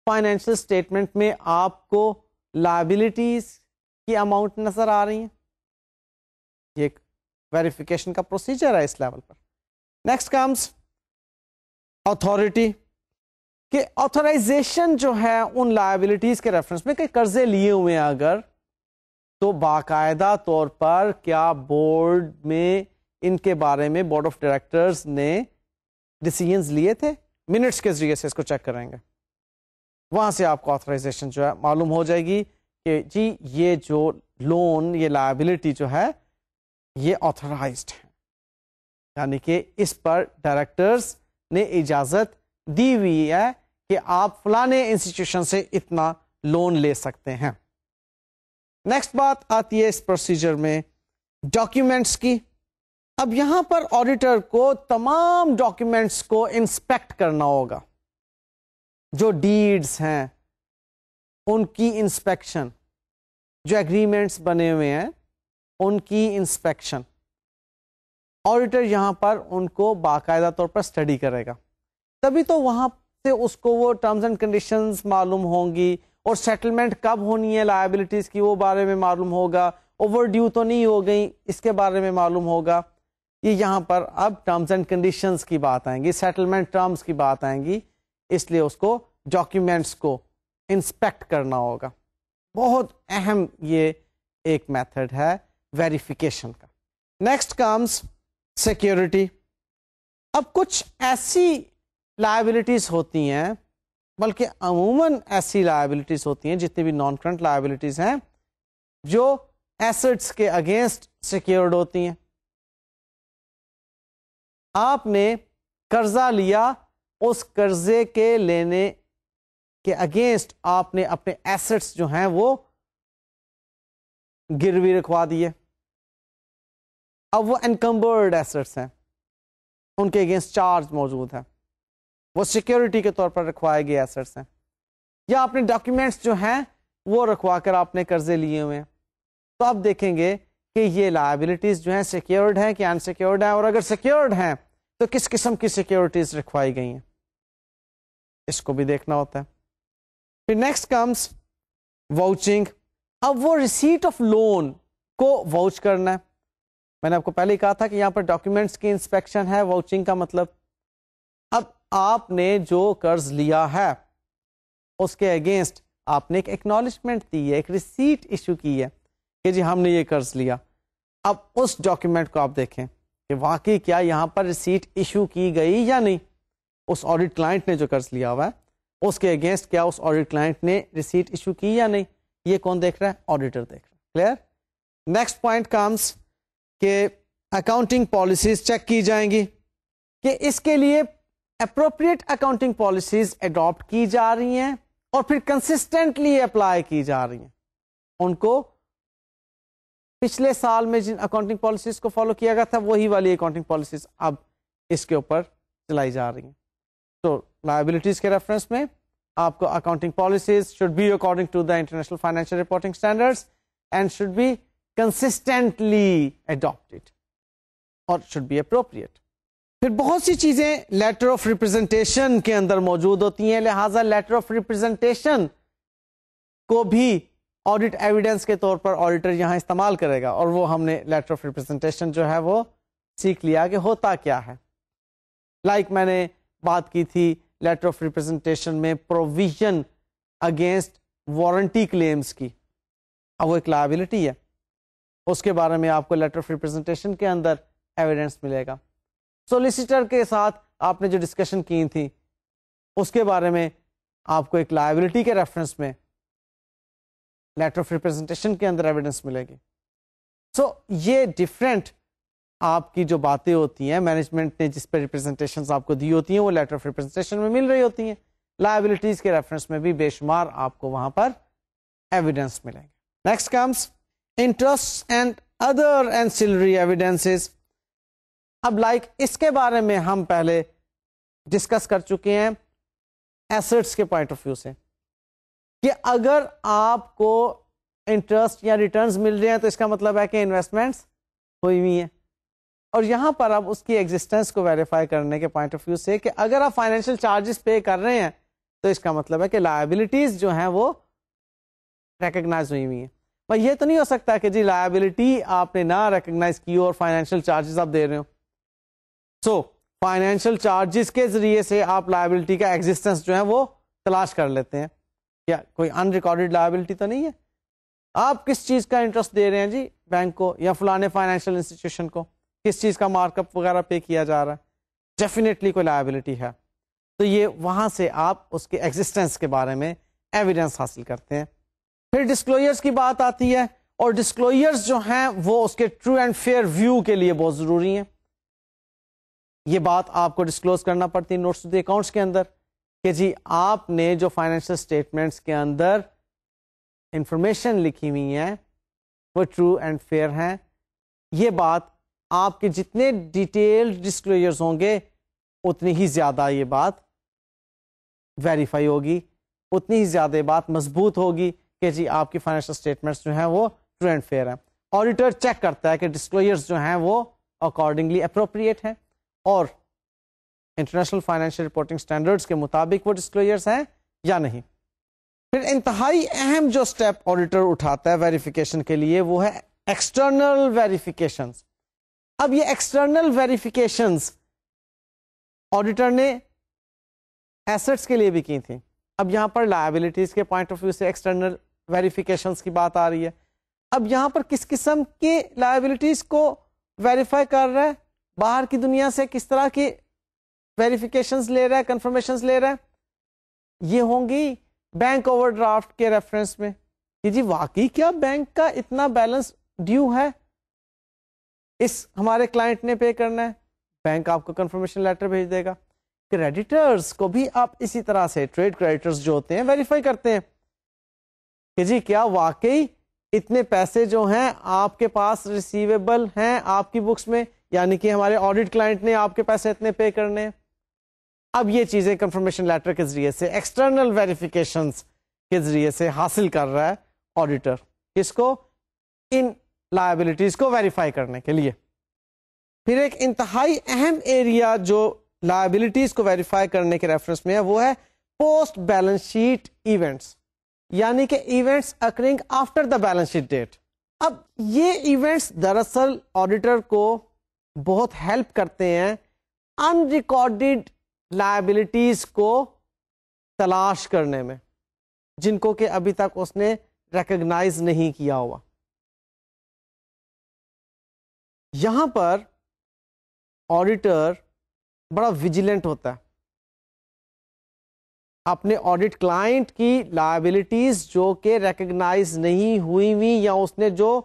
فائنینشیل اسٹیٹمنٹ میں آپ کو لائبلٹیز کی اماؤنٹ نظر آ رہی ہیں. یہ ایک ویریفیکیشن کا پروسیجر ہے اس لیول پر. نیکسٹ کمز اتھارٹی, کہ آتھورائزیشن جو ہے ان لائبلٹیز کے ریفرنس میں کہ قرضے لیے ہوئے ہیں اگر, تو باقاعدہ طور پر کیا بورڈ میں ان کے بارے میں بورڈ آف ڈائریکٹرز نے ڈیسیژنز لیے تھے. منٹس کے ذریعے سے اس کو چیک کریں گے, وہاں سے آپ کو آتھورائزیشن جو ہے معلوم ہو جائے گی کہ جی یہ جو لون یہ لائبلٹی جو ہے یہ آتھورائزڈ ہے, یعنی کہ اس پر ڈائریکٹرز نے اجازت دی ہوئی ہے کہ آپ فلانے انسٹیٹیوشن سے اتنا لون لے سکتے ہیں. نیکسٹ بات آتی ہے اس پروسیجر میں ڈاکیومنٹس کی. اب یہاں پر آڈیٹر کو تمام ڈاکیومنٹس کو انسپیکٹ کرنا ہوگا. جو ڈیڈز ہیں ان کی انسپیکشن, جو ایگریمنٹس بنے ہوئے ہیں ان کی انسپیکشن, آڈیٹر یہاں پر ان کو باقاعدہ طور پر اسٹڈی کرے گا. تبھی تو وہاں سے اس کو وہ ٹرمز اینڈ کنڈیشنز معلوم ہوں گی, اور سیٹلمنٹ کب ہونی ہے لائبلٹیز کی وہ بارے میں معلوم ہوگا, اوور ڈیو تو نہیں ہو گئی اس کے بارے میں معلوم ہوگا. یہ یہاں پر اب ٹرمز اینڈ کنڈیشنز کی بات آئیں گی, سیٹلمنٹ ٹرمز کی بات آئیں گی, اس لیے اس کو ڈاکیومنٹس کو انسپیکٹ کرنا ہوگا. بہت اہم یہ ایک میتھڈ ہے ویریفیکیشن کا. Next comes security. اب کچھ ایسی لائبلٹیز ہوتی ہیں, بلکہ عموماً ایسی لائبلٹیز ہوتی ہیں جتنی بھی نان کرنٹ لائبلٹیز ہیں جو ایسٹس کے اگینسٹ سیکیورڈ ہوتی ہیں. آپ نے قرضہ لیا, اس قرضے کے لینے کے اگینسٹ آپ نے اپنے ایسٹس جو ہیں وہ گروی رکھوا دیے. اب وہ انکمبرڈ ایسٹس ہیں, ان کے اگینسٹ چارج موجود ہے, وہ سیکیورٹی کے طور پر رکھوائے گئے ایسٹس ہیں. یا اپنے ڈاکیومنٹس جو ہیں وہ رکھوا کر آپ نے قرضے لیے ہوئے ہیں. تو آپ دیکھیں گے کہ یہ لائبلٹیز جو ہیں سیکیورڈ ہیں کہ انسیکیورڈ ہیں, اور اگر سیکیورڈ ہیں تو کس قسم کی سیکیورٹیز رکھوائی گئی ہیں, اس کو بھی دیکھنا ہوتا ہے. پھر نیکسٹ کمز واؤچنگ. اب وہ ریسیٹ آف لون کو واؤچ کرنا ہے. میں نے آپ کو پہلے ہی کہا تھا کہ یہاں پر ڈاکیومنٹس کی انسپیکشن ہے. واؤچنگ کا مطلب اب آپ نے جو قرض لیا ہے اس کے اگینسٹ آپ نے ایک ایکنالجمنٹ دی ہے, ایک ریسیٹ ایشو کی ہے کہ جی ہم نے یہ قرض لیا. اب اس ڈاکیومنٹ کو آپ دیکھیں کہ واقعی کیا یہاں پر ریسیٹ ایشو کی گئی یا نہیں. اس آڈیٹ کلائنٹ نے جو قرض لیا ہوا ہے اس کے اگینسٹ کیا اس آڈیٹ کلائنٹ نے ریسیٹ ایشو کی یا نہیں, یہ کون دیکھ رہا ہے؟ آڈیٹر دیکھ رہا ہے. کلیئر. نیکسٹ پوائنٹ کمز کہ اکاؤنٹنگ پالیسیز چیک کی جائیں گی کہ اس کے لیے اپروپریٹ اکاؤنٹنگ پالیسیز اڈاپٹ کی جا رہی ہیں اور پھر کنسسٹنٹلی اپلائی کی جا رہی ہیں. ان کو پچھلے سال میں جن اکاؤنٹنگ پالیسیز کو فالو کیا گیا تھا وہی والی اکاؤنٹنگ پالیسیز اب اس کے اوپر چلائی جا رہی ہیں. تو لائبلٹیز کے ریفرنس میں آپ کو accounting policies should be according to the international financial reporting standards and should be consistently adopted اور شوڈ بی اپروپریٹ. پھر بہت سی چیزیں لیٹر آف ریپرزینٹیشن کے اندر موجود ہوتی ہیں, لہذا لیٹر آف ریپرزینٹیشن کو بھی آڈٹ ایویڈنس کے طور پر آڈیٹر یہاں استعمال کرے گا, اور وہ ہم نے لیٹر آف ریپرزنٹیشن جو ہے وہ سیکھ لیا کہ ہوتا کیا ہے. لائک میں نے بات کی تھی لیٹر آف ریپرزنٹیشن میں پروویژن اگینسٹ وارنٹی کلیمز کی, اب وہ ایک لائبلٹی ہے, اس کے بارے میں آپ کو لیٹر آف ریپرزنٹیشن کے اندر ایویڈنس ملے گا. سولیسیٹر کے ساتھ آپ نے جو ڈسکشن کی تھی اس کے بارے میں آپ کو ایک لائبلٹی کے ریفرنس میں لیٹر آف ریپرزنٹیشن کے اندر ایویڈنس ملے گی. سو یہ ڈفرینٹ آپ کی جو باتیں ہوتی ہیں مینجمنٹ نے جس پہ ریپرزنٹیشنز آپ کو دی ہوتی ہیں وہ لیٹر آف ریپرزنٹیشن میں مل رہی ہوتی ہیں. لائبلٹیز کے ریفرنس میں بھی بے شمار آپ کو وہاں پر ایویڈنس ملیں گے. Next comes interest and other ancillary evidences. اب لائک اس کے بارے میں ہم پہلے ڈسکس کر چکے ہیں ایسٹس کے پوائنٹ آف ویو سے کہ اگر آپ کو انٹرسٹ یا ریٹرنز مل رہے ہیں تو اس کا مطلب ہے کہ انویسٹمنٹس ہوئی ہوئی ہیں. اور یہاں پر اب اس کی ایگزسٹنس کو ویریفائی کرنے کے پوائنٹ آف ویو سے کہ اگر آپ فائنینشیل چارجز پے کر رہے ہیں تو اس کا مطلب ہے کہ لائبلٹیز جو ہیں وہ ریکگنائز ہوئی ہوئی ہیں. بھائی یہ تو نہیں ہو سکتا کہ جی لائبلٹی آپ نے نہ ریکگنائز کی اور فائنینشیل چارجز آپ دے رہے ہو. سو فائنینشیل چارجز کے ذریعے سے آپ لائبلٹی کا ایگزسٹنس جو ہے وہ تلاش کر لیتے ہیں. کیا کوئی ان ریکارڈیڈ لائبلٹی تو نہیں ہے؟ آپ کس چیز کا انٹرسٹ دے رہے ہیں جی بینک کو یا فلانے فائنینشیل انسٹیٹیوشن کو, کس چیز کا مارک اپ وغیرہ پے کیا جا رہا ہے, ڈیفینیٹلی کوئی لائبلٹی ہے. تو یہ وہاں سے آپ اس کے ایگزسٹنس کے بارے میں ایویڈنس حاصل کرتے ہیں. پھر ڈسکلوجرز کی بات آتی ہے, اور ڈسکلوجرز جو ہیں وہ اس کے ٹرو اینڈ فیئر ویو کے لیے بہت ضروری ہیں. یہ بات آپ کو ڈسکلوز کرنا پڑتی ہے نوٹس ٹو دی اکاؤنٹس کے اندر کہ جی آپ نے جو فائنینشیل اسٹیٹمنٹس کے اندر انفارمیشن لکھی ہوئی ہیں وہ ٹرو اینڈ فیئر ہیں. یہ بات آپ کے جتنے ڈیٹیلڈ ڈسکلوجرز ہوں گے اتنی ہی زیادہ یہ بات ویریفائی ہوگی, اتنی ہی زیادہ یہ بات مضبوط ہوگی کہ جی آپ کی فائنینشیل اسٹیٹمنٹس جو ہیں وہ ٹرو اینڈ فیئر ہیں. آڈیٹر چیک کرتا ہے کہ ڈسکلوجرز جو ہیں وہ اکارڈنگلی اپروپریٹ ہیں اور انٹرنیشنل فائنینشیل رپورٹنگ اسٹینڈرڈس کے مطابق وہ ڈسکلوجرز ہیں یا نہیں. پھر انتہائی اہم جو اسٹیپ آڈیٹر اٹھاتا ہے ویریفیکیشن کے لیے وہ ہے ایکسٹرنل ویریفیکیشنز. اب یہ ایکسٹرنل ویریفیکیشنز آڈیٹر نے ایسٹس کے لیے بھی کی تھی. اب یہاں پر لائبلٹیز کے پوائنٹ آف ویو سے ایکسٹرنل ویریفیکیشنز کی بات آ رہی ہے. اب یہاں پر کس قسم کی لائبلٹیز کو ویریفائی کر رہا ہے, باہر کی دنیا سے کس طرح کی ویریفیکیشنز لے رہا ہے, کنفرمیشنز لے رہا ہے. یہ ہوں گی بینک اوور ڈرافٹ کے ریفرنس میں کہ جی واقعی کیا بینک کا اتنا بیلنس ڈیو ہے, اس ہمارے کلائنٹ نے پے کرنا ہے, بینک آپ کو کنفرمیشن لیٹر بھیج دے گا. کریڈیٹرز کو بھی آپ اسی طرح سے ٹریڈ کریڈیٹرز جو ہوتے ہیں ویریفائی کرتے ہیں کہ جی کیا واقعی اتنے پیسے جو ہیں آپ کے پاس ریسیویبل ہیں آپ کی بکس میں, یعنی کہ ہمارے آڈٹ کلائنٹ نے آپ کے پیسے اتنے پے کرنے ہیں. اب یہ چیزیں کنفرمیشن لیٹر کے ذریعے سے ایکسٹرنل ویریفیکیشنز کے ذریعے سے حاصل کر رہا ہے آڈیٹر, کس کو, ان لائبلٹیز کو ویریفائی کرنے کے لیے. پھر ایک انتہائی اہم ایریا جو لائبلٹیز کو ویریفائی کرنے کے ریفرنس میں ہے وہ ہے پوسٹ بیلنس شیٹ ایونٹس, یعنی کہ events occurring after the balance sheet date. اب یہ ایونٹس دراصل آڈیٹر کو بہت ہیلپ کرتے ہیں ان ریکارڈیڈ لائبلٹیز کو تلاش کرنے میں, جن کو کہ ابھی تک اس نے ریکگنائز نہیں کیا ہوا. یہاں پر آڈیٹر بڑا ویجیلنٹ ہوتا ہے اپنے آڈٹ کلائنٹ کی لائبلٹیز جو کہ ریکگنائز نہیں ہوئی ہوئی یا اس نے جو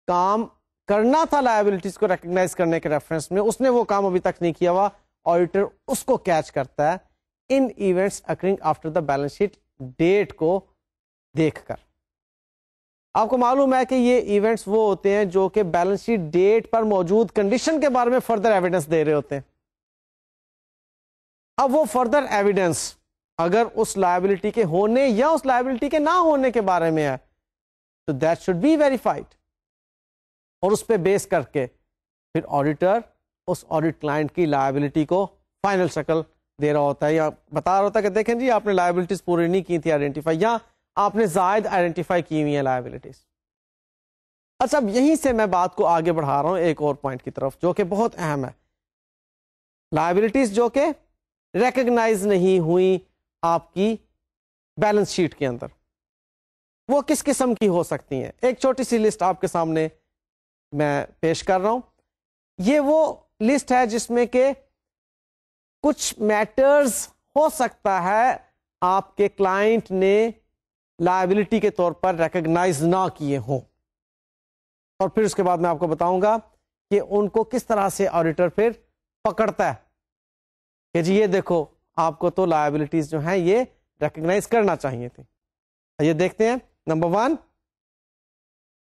کام کرنا تھا لائبلٹیز کو ریکگنائز کرنے کے ریفرنس میں اس نے وہ کام ابھی تک نہیں کیا ہوا, آڈیٹر اس کو کیچ کرتا ہے ان events occurring after the balance sheet date کو دیکھ کر. آپ کو معلوم ہے کہ یہ ایونٹس وہ ہوتے ہیں جو کہ بیلنس شیٹ ڈیٹ پر موجود کنڈیشن کے بارے میں فردر ایویڈنس دے رہے ہوتے ہیں. اب وہ فردر ایویڈنس اگر اس لائبلٹی کے ہونے یا اس لائبلٹی کے نہ ہونے کے بارے میں ہے تو دیٹ شوڈ بی ویریفائڈ, اور اس پہ بیس کر کے پھر آڈیٹر اس آڈٹ کلائنٹ کی لائبلٹی کو فائنل شکل دے رہا ہوتا ہے یا بتا رہا ہوتا ہے کہ دیکھیں جی آپ نے لائبلٹیز پوری نہیں کی تھی آئیڈینٹیفائی, یا آپ نے زائد آئیڈینٹیفائی کی ہوئی ہیں لائبلٹیز. اچھا اب یہیں سے میں بات کو آگے بڑھا رہا ہوں ایک اور پوائنٹ کی طرف جو کہ بہت اہم ہے. لائبلٹیز جو کہ ریکگنائز نہیں ہوئی آپ کی بیلنس شیٹ کے اندر, وہ کس قسم کی ہو سکتی ہیں؟ ایک چھوٹی سی لسٹ آپ کے سامنے میں پیش کر رہا ہوں. یہ وہ لسٹ ہے جس میں کہ کچھ میٹرز ہو سکتا ہے آپ کے کلائنٹ نے لائبلٹی کے طور پر ریکگنائز نہ کیے ہوں, اور پھر اس کے بعد میں آپ کو بتاؤں گا کہ ان کو کس طرح سے آڈیٹر پھر پکڑتا ہے کہ جی یہ دیکھو آپ کو تو لائبلٹیز جو ہیں یہ ریکگنائز کرنا چاہیے تھی. یہ دیکھتے ہیں. Number 1,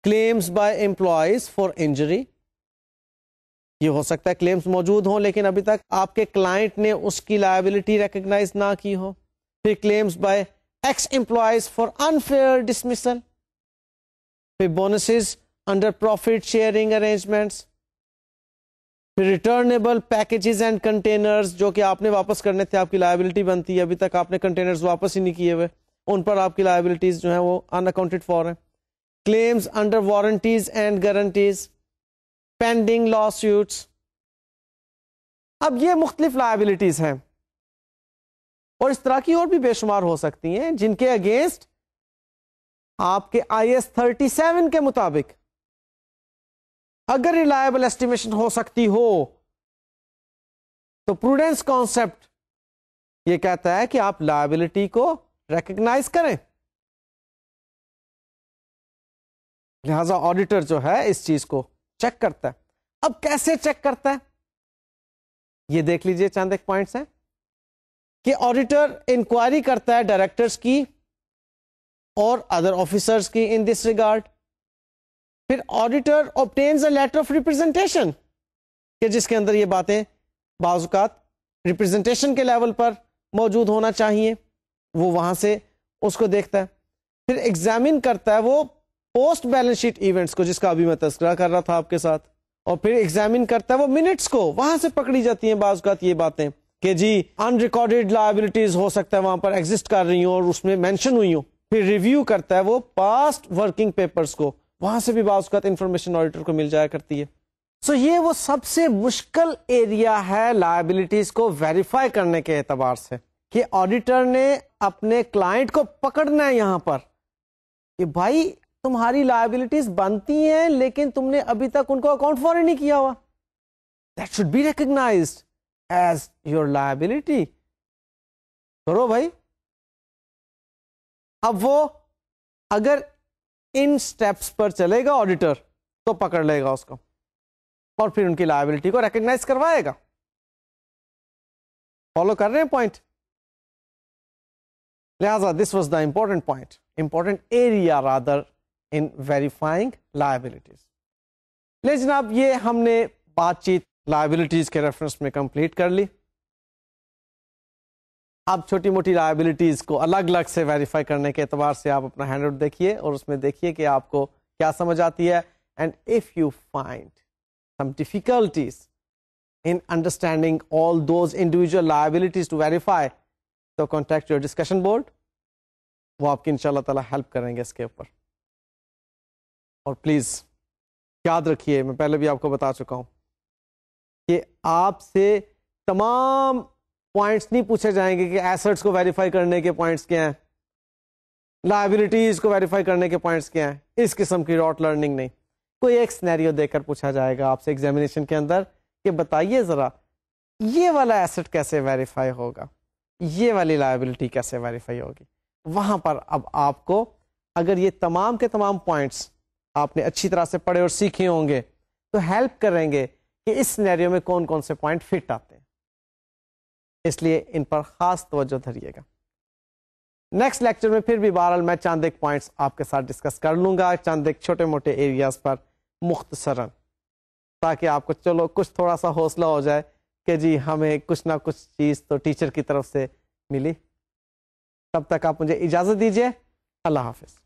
claims by employees for injury. یہ ہو سکتا ہے کلیمز موجود ہوں لیکن ابھی تک آپ کے کلائنٹ نے اس کی لائبلٹی ریکگنائز نہ کی ہو. پھر claims by ex employees for unfair dismissal. پھر bonuses under profit sharing arrangements. پھر ریٹرنیبل پیکیجز اینڈ کنٹینرز جو کہ آپ نے واپس کرنے تھے, آپ کی لائبلٹی بنتی ہے, ابھی تک آپ نے کنٹینرز واپس ہی نہیں کیے ہوئے, ان پر آپ کی لائبلٹیز جو ہیں وہ ان اکاؤنٹڈ فار ہیں. Claims under warranties and guarantees, pending law suits. اب یہ مختلف لائبلٹیز ہیں اور اس طرح کی اور بھی بے شمار ہو سکتی ہیں جن کے اگینسٹ آپ کے IAS 37 کے مطابق اگر ریلائبل ایسٹیمیشن ہو سکتی ہو تو پروڈنس کانسیپٹ یہ کہتا ہے کہ آپ لائبلٹی کو ریکگنائز کریں. لہذا آڈیٹر جو ہے اس چیز کو چیک کرتا ہے. اب کیسے چیک کرتا ہے یہ دیکھ لیجئے, چند ایک پوائنٹس ہیں کہ آڈیٹر انکوائری کرتا ہے ڈائریکٹرز کی اور ادر آفیسرز کی ان دس ریگارڈ. پھر auditor obtains a letter of representation کہ جس کے اندر یہ باتیں بعض اوقات ریپرزنٹیشن کے لیول پر موجود ہونا چاہیے, وہ وہاں سے اس کو دیکھتا ہے. پھر ایگزامن کرتا ہے وہ پوسٹ بیلنس شیٹ ایونٹس کو جس کا ابھی میں تذکرہ کر رہا تھا آپ کے ساتھ, اور پھر ایگزامن کرتا ہے وہ منٹس کو, وہاں سے پکڑی جاتی ہیں بعض اوقات یہ باتیں کہ جی ان ریکارڈیڈ لائبلٹیز ہو سکتا ہے وہاں پر ایگزسٹ کر رہی ہوں اور اس میں مینشن ہوئی ہوں. پھر ریویو کرتا ہے وہ پاسٹ ورکنگ پیپرز کو, وہاں سے بھی بعض اوقات انفارمیشن آڈیٹر کو مل جایا کرتی ہے. سو یہ وہ سب سے مشکل ایریا ہے لائبلٹیز کو ویریفائی کرنے کے اعتبار سے کہ آڈیٹر نے اپنے کلائنٹ کو پکڑنا ہے یہاں پر کہ بھائی تمہاری لائبلٹیز بنتی ہیں لیکن تم نے ابھی تک ان کو اکاؤنٹ فار ہی نہیں کیا ہوا. That should be recognised as your liability. کرو بھائی. اب وہ اگر ان سٹیپس پر چلے گا آڈیٹر تو پکڑ لے گا اس کو اور پھر ان کی لائبلٹی کو ریکگنائز کروائے گا. فالو کر رہے ہیں پوائنٹ؟ لہذا this was the important point, important area rather in verifying liabilities. لے جناب یہ ہم نے بات چیت لائبلٹیز کے ریفرنس میں کمپلیٹ کر لی. اب چھوٹی موٹی لائبلٹیز کو الگ الگ سے ویریفائی کرنے کے اعتبار سے آپ اپنا ہینڈ آؤٹ دیکھیے اور اس میں دیکھیے کہ آپ کو کیا سمجھ آتی ہے. And if you find some difficulties in understanding all those individual liabilities to verify, so contact your discussion board. وہ آپ کی انشاءاللہ تعالی ہیلپ کریں گے اس کے اوپر. اور پلیز یاد رکھیے, میں پہلے بھی آپ کو بتا چکا ہوں کہ آپ سے تمام پوائنٹس نہیں پوچھے جائیں گے کہ ایسٹس کو ویریفائی کرنے کے پوائنٹس کیا ہیں, لائبلٹیز کو ویریفائی کرنے کے پوائنٹس کیا ہیں. اس قسم کی راٹ لرننگ نہیں. کوئی ایک سینیریو دے کر پوچھا جائے گا آپ سے ایگزامینیشن کے اندر کہ بتائیے ذرا یہ والا ایسٹ کیسے ویریفائی ہوگا, یہ والی لائبلٹی کیسے ویریفائی ہوگی. وہاں پر اب آپ کو اگر یہ تمام کے تمام پوائنٹس آپ نے اچھی طرح سے پڑھے اور سیکھے ہوں گے تو ہیلپ کریں گے کہ اس سینیریو میں کون کون سے پوائنٹ فٹ آتے ہیں. اس لیے ان پر خاص توجہ دھریے گا. نیکسٹ لیکچر میں پھر بھی بہرحال میں چند ایک پوائنٹس آپ کے ساتھ ڈسکس کر لوں گا, چند ایک چھوٹے موٹے ایریاز پر مختصراً, تاکہ آپ کو چلو کچھ تھوڑا سا حوصلہ ہو جائے کہ جی ہمیں کچھ نہ کچھ چیز تو ٹیچر کی طرف سے ملی. تب تک آپ مجھے اجازت دیجیے. اللہ حافظ.